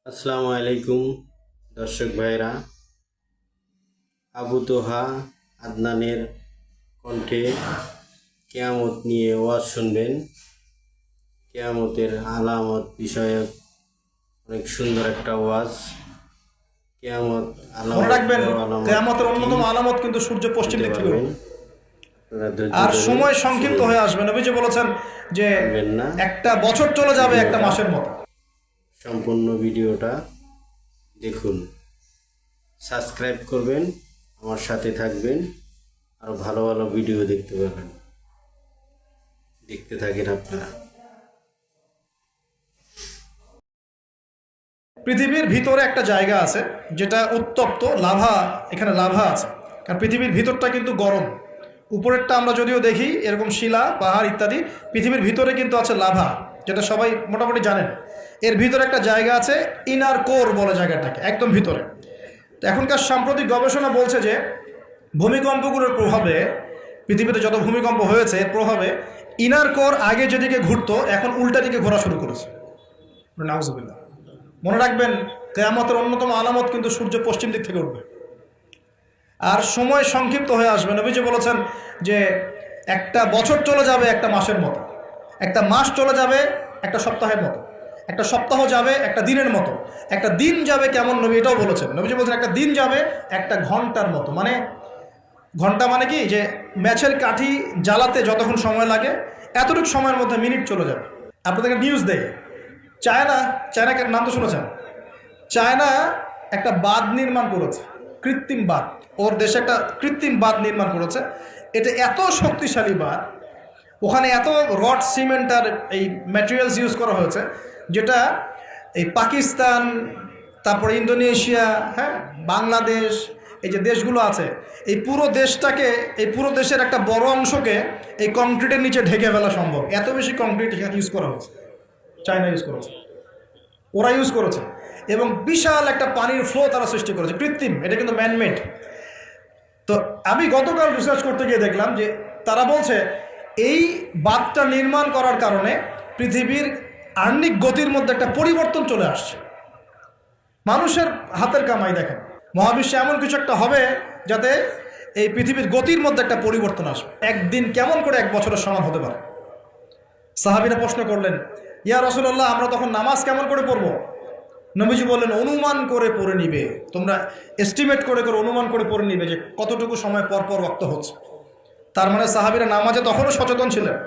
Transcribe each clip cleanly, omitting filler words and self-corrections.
আসসালামু আলাইকুম দর্শক ভাইরা, আবু তোহা আদনানের কণ্ঠে কেয়ামত নিয়ে ওয়াজ শুনবেন। কেয়ামতের আলামত বিষয়ক অনেক সুন্দর একটা ওয়াজ। কেয়ামত মনে রাখবেন, আলামত কিয়ামতের অন্যতম আলামত কিন্তু সূর্য পশ্চিম দিক থেকে পারবেন। উঠবে। আপনারা ধৈর্য আর ধরে সময় সংক্ষিপ্ত শুনুন। হয়ে আসবে। নবীজি বলেছেন যে পারবেন না একটা বছর চলে যাবে একটা ভিডিওটা মাসের মতো। সম্পূর্ণ ভিডিওটা দেখুন, সাবস্ক্রাইব করবেন, আমার সাথে থাকবেন, আরও ভালো ভালো ভিডিও দেখতে পাবেন। দেখতে থাকেন আপনারা। পৃথিবীর ভিতরে একটা জায়গা আছে যেটা উত্তপ্ত লাভা, এখানে লাভা আছে। কারণ পৃথিবীর ভিতরটা কিন্তু গরম। উপরেরটা আমরা যদিও দেখি এরকম শিলা পাহাড় ইত্যাদি, পৃথিবীর ভিতরে কিন্তু আছে লাভা, যেটা সবাই মোটামুটি জানেন। এর ভিতরে একটা জায়গা আছে, ইনার কোর বলে জায়গাটাকে, একদম ভিতরে। তো এখনকার সাম্প্রতিক গবেষণা বলছে যে ভূমিকম্পগুলোর প্রভাবে, পৃথিবীতে যত ভূমিকম্প হয়েছে এর প্রভাবে ইনার কোর আগে যেদিকে ঘুরতো এখন উল্টা দিকে ঘোরা শুরু করেছে। নাউজুবিল্লাহ। মনে রাখবেন, কিয়ামতের অন্যতম আলামত কিন্তু সূর্য পশ্চিম দিক থেকে উঠবে। আর সময় সংক্ষিপ্ত হয়ে আসবে। নবীজি বলেছেন যে একটা বছর চলে যাবে একটা মাসের মতো, একটা মাস চলে যাবে একটা সপ্তাহের মতো, একটা সপ্তাহ যাবে একটা দিনের মতো, একটা দিন যাবে কেমন, নবী এটাও বলেছেন। নবীজি বলছেন একটা দিন যাবে একটা ঘন্টার মতো। মানে ঘন্টা মানে কি, যে ম্যাচের কাঠি জ্বালাতে যতক্ষণ সময় লাগে এতটুকু সময়ের মধ্যে মিনিট চলে যাবে। আপনাদেরকে নিউজ দেয়, চায়নাকে নাম তো শুনেছেন। চায়না একটা বাঁধ নির্মাণ করেছে, কৃত্রিম বাঁধ। ওর দেশে একটা কৃত্রিম বাঁধ নির্মাণ করেছে। এটা এত শক্তিশালী বাঁধ, ওখানে এত রড সিমেন্ট আর এই ম্যাটেরিয়ালস ইউজ করা হয়েছে, যেটা এই পাকিস্তান, তারপরে ইন্দোনেশিয়া, হ্যাঁ, বাংলাদেশ, এই যে দেশগুলো আছে, এই পুরো দেশটাকে, এই পুরো দেশের একটা বড় অংশকে এই কংক্রিটের নিচে ঢেকে ফেলা সম্ভব। এত বেশি কংক্রিট এখানে ইউজ করা হয়েছে, চায়না ইউজ করেছে, ওরা ইউজ করেছে। এবং বিশাল একটা পানির ফ্লো তারা সৃষ্টি করেছে, কৃত্রিম, এটা কিন্তু ম্যানমেড। তো আমি গতকাল রিসার্চ করতে গিয়ে দেখলাম যে তারা বলছে এই বাঁধটা নির্মাণ করার কারণে পৃথিবীর আহ্নিক গতির মধ্যে একটা পরিবর্তন চলে আসছে। মানুষের হাতের কামাই। দেখেন, মহাবিশ্বে এমন কিছু একটা হবে যাতে এই পৃথিবীর গতির মধ্যে একটা পরিবর্তন আসবে। একদিন কেমন করে এক বছরের সমান হতে পারে? সাহাবীরা প্রশ্ন করলেন, ইয়া রাসূলুল্লাহ, আমরা তখন নামাজ কেমন করে পড়বো? নবীজি বললেন, অনুমান করে পড়ে নিবে, তোমরা এস্টিমেট করে করে অনুমান করে পড়ে নিবে যে কতটুকু সময় পর পর ওয়াক্ত হচ্ছে। তার মানে সাহাবীরা নামাজে তখনও সচেতন ছিলেন।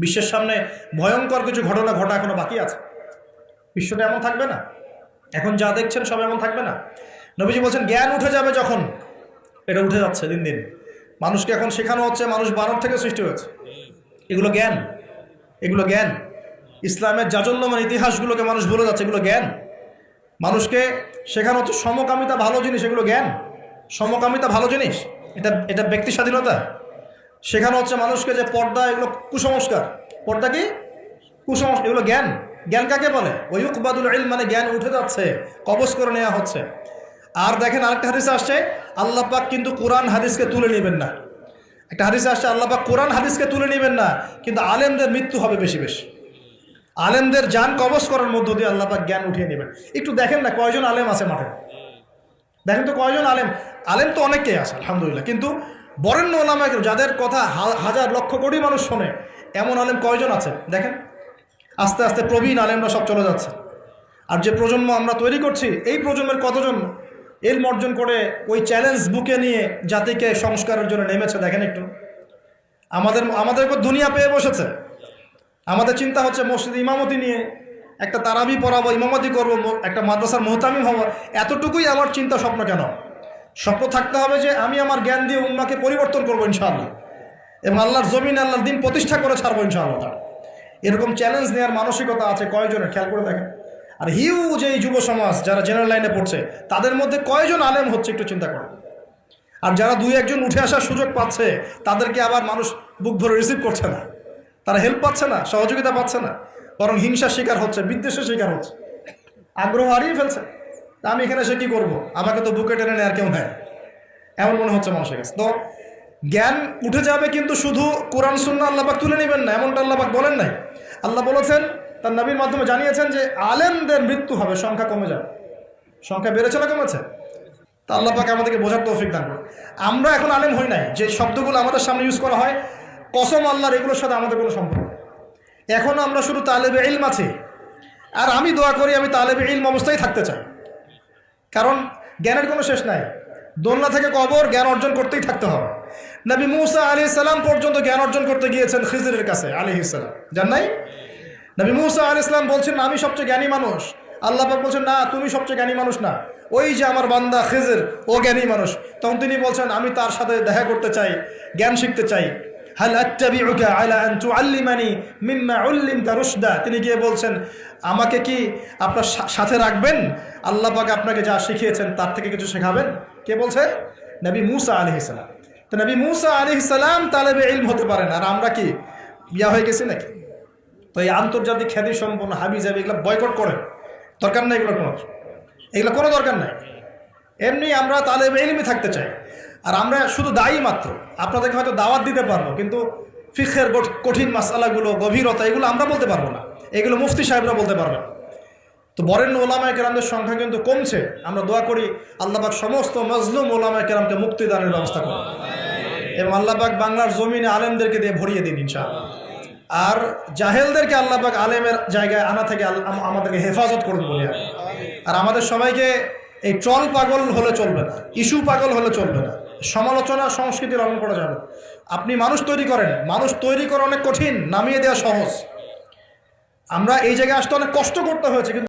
বিশ্বের সামনে ভয়ঙ্কর কিছু ঘটনা ঘটা এখনো বাকি আছে। বিশ্বটা এমন থাকবে না, এখন যা দেখছেন সব এমন থাকবে না। নবীজি বলছেন জ্ঞান উঠে যাবে যখন, এটা উঠে যাচ্ছে দিন দিন। মানুষকে এখন শেখানো হচ্ছে মানুষ বানর থেকে সৃষ্টি হয়েছে। এগুলো জ্ঞান, এগুলো জ্ঞান। ইসলামের জাজল্যমান ইতিহাসগুলোকে মানুষ ভুলে যাচ্ছে, এগুলো জ্ঞান। মানুষকে শেখানো হচ্ছে সমকামিতা ভালো জিনিস, এগুলো জ্ঞান। সমকামিতা ভালো জিনিস, এটা এটা ব্যক্তি স্বাধীনতা। শেখানো হচ্ছে মানুষকে যে পর্দা এগুলো কুসংস্কার, পর্দা কি কুসংস্কার, এগুলো জ্ঞান। জ্ঞান কাকে বলে? ওয়ুকবাদুল ইলম, মানে জ্ঞান উঠে যাচ্ছে, কবজ করে নেওয়া হচ্ছে। আর দেখেন আরেকটা হাদিসে আসছে, আল্লাহ পাক কিন্তু কোরআন হাদিসকে তুলে নেবেন না। একটা হাদিসে আসছে আল্লাহ পাক কোরআন হাদিসকে তুলে নেবেন না, কিন্তু আলেমদের মৃত্যু হবে বেশি বেশি। আলেমদের জান কবজ করার মধ্য দিয়ে আল্লাহ পাক জ্ঞান উঠিয়ে নেবেন। একটু দেখেন না কয়জন আলেম আছে মাঠে, দেখেন তো কয়জন আলেম। আলেম তো অনেকেই আছে আলহামদুলিল্লাহ, কিন্তু বরেণ্য ওলামা যাদের কথা হাজার লক্ষ কোটি মানুষ শোনে, এমন আলেম কয়জন আছে দেখেন। আস্তে আস্তে প্রবীণ আলেমরা সব চলে যাচ্ছে। আর যে প্রজন্ম আমরা তৈরি করছি, এই প্রজন্মের কতজন এলম অর্জন করে ওই চ্যালেঞ্জ বুকে নিয়ে জাতিকে সংস্কারের জন্য নেমেছে দেখেন একটু। আমাদের উপর দুনিয়া পেয়ে বসেছে। আমাদের চিন্তা হচ্ছে মসজিদ ইমামতি নিয়ে, একটা তারাবি পড়াবো, ইমামতি করবো, একটা মাদ্রাসার মুহতামিম হবো, এতটুকুই আমার চিন্তা স্বপ্ন। কেন? স্বপ্ন থাকতে হবে যে আমি আমার জ্ঞান দিয়ে উম্মাকে পরিবর্তন করবো ইনশাআল্লাহ, এবং আল্লাহর জমিন আল্লাহর দিন প্রতিষ্ঠা করে ছাড়বো ইনশাআল্লাহ। এরকম চ্যালেঞ্জ নেওয়ার মানসিকতা আছে কয়জনের, খেয়াল করে দেখেন। আর হিউজ এই যুব সমাজ যারা জেনারেল লাইনে পড়ছে, তাদের মধ্যে কয়জন আলেম হচ্ছে একটু চিন্তা করেন। আর যারা দুই একজন উঠে আসার সুযোগ পাচ্ছে, তাদেরকে আবার মানুষ বুক ভরে রিসিভ করছে না, তারা হেল্প পাচ্ছে না, সহযোগিতা পাচ্ছে না, বরং হিংসার শিকার হচ্ছে, বিদ্বেষের শিকার হচ্ছে, আগ্রহ হারিয়ে ফেলছে। আমি এখানে এসে কী করবো, আমাকে তো বুকে টেনে নেয় আর কেউ নেয়, এমন মনে হচ্ছে মানুষের কাছে। তো জ্ঞান উঠে যাবে, কিন্তু শুধু কোরআন সুন্নাহ আল্লাহ পাক তুলে নেবেন না, এমনটা আল্লাহ পাক বলেন নাই। আল্লাহ বলেছেন তার নবীর মাধ্যমে জানিয়েছেন যে আলেমদের মৃত্যু হবে, সংখ্যা কমে যাবে। সংখ্যা বেড়েছে না কমেছে? তা আল্লাহ পাক আমাদেরকে বোঝার তৌফিক দান করুন। আমরা এখন আলেম হই নাই, যে শব্দগুলো আমাদের সামনে ইউজ করা হয় কসম আল্লাহর, এগুলোর সাথে আমাদের কোনো সম্পর্ক নেই। এখন আমরা শুধু তালেবে ইলম আছি। আর আমি দোয়া করি আমি তালেবে ইলম অবস্থায় থাকতে চাই, কারণ জ্ঞানের কোনো শেষ নাই। দোলনা থেকে কবর, জ্ঞান অর্জন করতেই থাকতে হবে। নবী মুসা আলাইহিস সালাম পর্যন্ত জ্ঞান অর্জন করতে গিয়েছেন খিজরের কাছে আলাইহিস সালাম, জান নাই? নবী মুসা আলাইহিস সালাম বলছেন আমি সবচেয়ে জ্ঞানী মানুষ, আল্লাহ পাক বলছেন না তুমি সবচেয়ে জ্ঞানী মানুষ না, ওই যে আমার বান্দা খিজর ও জ্ঞানী মানুষ। তখন তিনি বলছেন আমি তার সাথে দেখা করতে চাই, জ্ঞান শিখতে চাই। হাল আত্তাবিউকা আলা আন তুআল্লিমানি মিম্মা উল্লিমতা রুশদা, তিনি গিয়ে বলছেন আমাকে কি আপনার সাথে রাখবেন, আল্লাহ পাক আপনাকে যা শিখিয়েছেন তার থেকে কিছু শেখাবেন? কে বলছে? নবী মুসা আলাইহিস সালাম। তো নবী মুসা আলাইহিস সালাম তালেবে ইলম হতে পারেন, আর আমরা কি বিয়া হয়ে গেছি নাকি? তো এই আন্তর্জাতিক খ্যাতি সম্পন্ন হাবি জাবি এগুলো বয়কট করেন, দরকার নেই, এগুলো কোনো দরকার নাই। এমনি আমরা তালেবে ইলমই থাকতে চাই। আর আমরা শুধু দায়ী মাত্র, আপনাদেরকে হয়তো দাওয়াত দিতে পারবো, কিন্তু ফিকহের কঠিন মাসআলাগুলো, গভীরতা, এগুলো আমরা বলতে পারবো না, এগুলো মুফতি সাহেবরা বলতে পারবেন। তো বরেণ্য ওলামায়ে কেরামদের সংখ্যা কিন্তু কমছে। আমরা দোয়া করি আল্লাহ পাক সমস্ত মজলুম ওলামায়ে কেরামকে মুক্তিদানের ব্যবস্থা করুন, এবং আল্লাহ পাক বাংলার জমিনে আলেমদেরকে দিয়ে ভরিয়ে দিন ইনশাআল্লাহ। আর জাহেলদেরকে আল্লাহ পাক আলেমের জায়গায় আনা থেকে আমাদেরকে হেফাজত করুন বলে। আর আমাদের সবাইকে এই ট্রল পাগল হলে চলবে না, ইস্যু পাগল হলে চলবে না, সমালোচনা সংস্কৃতি লালন করা যাবে। আপনি মানুষ তৈরি করেন, মানুষ তৈরি করা অনেক কঠিন, নামিয়ে দেওয়া সহজ। আমরা এই জায়গায় আসতে অনেক কষ্ট করতে হয়েছে, কিন্তু